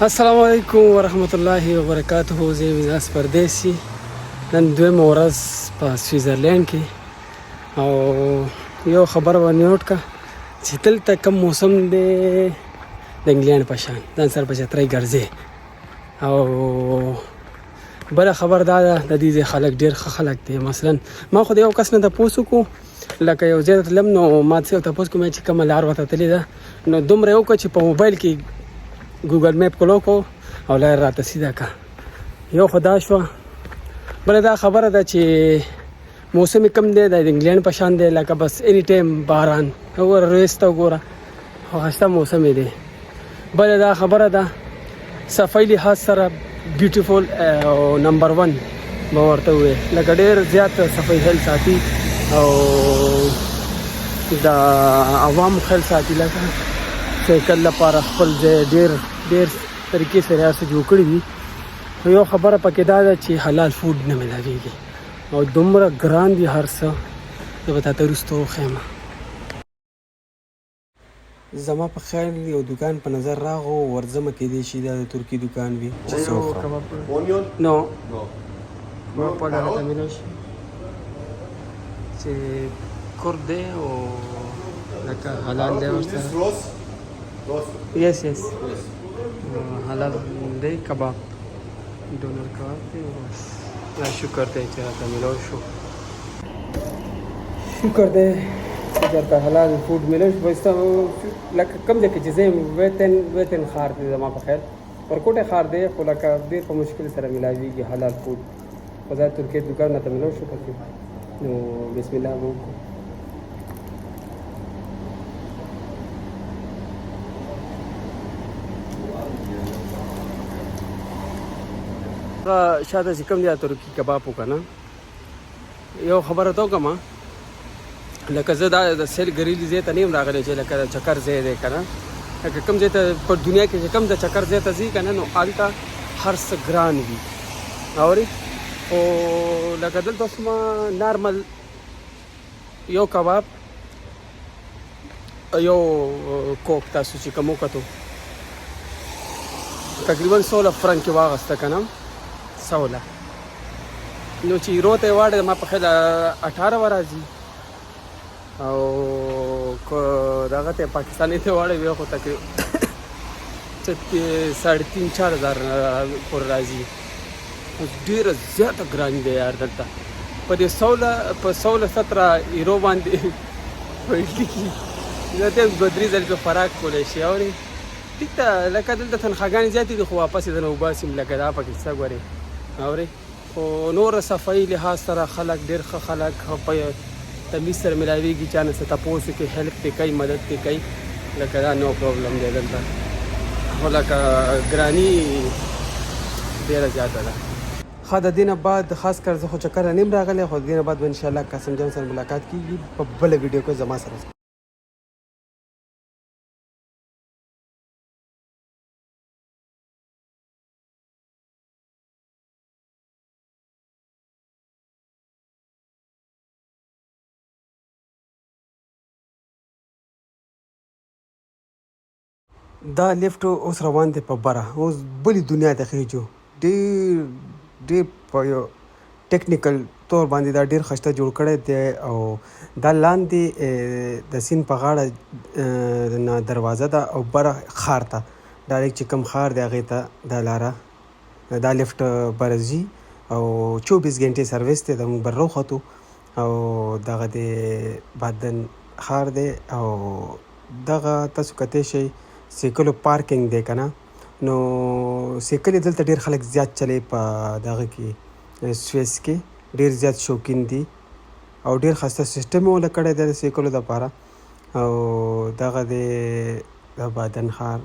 السلام علیکم ورحمت الله وبرکاته. زه مزاس پردیسی نن دویمه ورځ په سویزرلینډ کې او یو خبر باندې نوٹ کا چې دلته کوم موسم دی د انګلینډ په شان ځان سره په چترۍ ګرځې. او بله خبر دا ده د دې خلک ډېر ښه خلک دي. مثلا ما خو د یو کس نه تپوس وکړو لکه یو ځای ته تلم نو ما څه تپوس کوم چې کومه لار ورته تللې ده نو دومره یې وکړه چې په موبایل کې ګوګل میپ کلو کو او لار راته سیده کا. یو خدا شو بله دا خبره ده چې موسم کم دی د انګلینډ په شان دی لکه بس اني ټایم باران وګوره رویسته وګوره ښایسته موسم دی. بله دا خبره ده صفایي لحاظ سره بیوټیفول او نمبر 1 به ورته ووایي لکه ډېر زیات صفایي خیال ساتي او د عوام خیال ساتي لکه سایکل لپاره خپل ځای ډېر طریقې سره هر څه جوړ کړي دي. یو خبره پکې دا ده چې حلال فوډ نه ملاویږي او دومره ګران دي هر څه. زه به تاته وروسته وښیم. زما په خیال یو دوکان په نظر راغو ورځمه کېدی شي دا د ترکي دوکان وي چې څه وخورم. نو ما په ډاله ته مینو شي چې کورد دی او لکه حلال دی ورسره. یس حلال دی کباب ډونر کباب دی. بس دا شکر دی چې راته میلاو شو. شکر دی چې درته حلال فوډ میلاو شو. بس لکه کوم ځای کې چې زه یم ویتن ښار دی زما په خیال ورکوټی ښار دی خو لکه ډېر په مشکل سره میلاویږي حلال فوډ. خو دا ترکیې دوکان راته میلاو شو پکې نو بسم الله به وکړو. شاته چې کوم دی ترکي کباب وکنه یو خبره ته وکړم لکه زه دا د سیل ګریلي ځای ته نه یم راغلی چې لکه د چکر ځای دی که نه لکه کوم ځای ته په دنیا کې چې کوم د چکر ځای ته ځي که نه نو هلته هر څه ګران وي اورې. خو لکه دلته اوس ما نارمل یو کباب یو کوک تاسو چې کوم وکتو تقریبا 16 فرنک کې واغسته که نه 16 نو چې ایرو ته یې واړه ما په خیال 18 راځي او که دغه ته پاکستاني ته واړه وي خو تقریبا 3,500-4,000 پورې راځي. ډېره زیاته ګراني دی یار دلته په دې 16-17 ایرو باندې ویلي کي زه ته 2-3 ځلې په خوراک کولی شي اورې ټیک ده. لکه دلته تنخواګانې زیاتې دي خو واپس یې دنه وباسم لکه دا پکې څه ګورې اورې. خو نوره صفایي لحاظ سره خلک ډېر ښه خلک په تمیز سره میلاویږي چا نه څه تپوس وکړي هیلپ دې کوي مدد دې کوي لکه دا نو پرابلم دی دلته. خو لکه ګراني ډېره زیاته ده. ښه د دې نه بعد خاص کر زه خو چکر نه یم راغلی خو د دې نه بعد به انشاءالله قاسم جان سره ملاقات کېږي په بله ویډیو کې زما سره. دا لیفټ اوس روان دی په بره اوس بلې دنیا ته خیجو ډېر په یو ټیکنیکل طور باندې دا ډېر ښایسته جوړ کړی دی او دا لاندې د سیند په غاړه نه دروازه ده او بره ښار ته ډایرکټ چې کوم ښار دی هغې ته دا لاره دا لیفټ بره ځي او 24 غنټې سروس دی. د موږ بر راوختو او دغه د بادن ښار دی او دغه تاسو کتی شئ سیکلو پارکینګ دی که نه نو سیکلې دلته ډېر خلک زیات چلی په دغه کې سویس کې ډېر زیات شوقین دي او ډېر ښایسته سیسټم یې ونه کړی دی د سیکلو دپاره او دغه د بادن ښار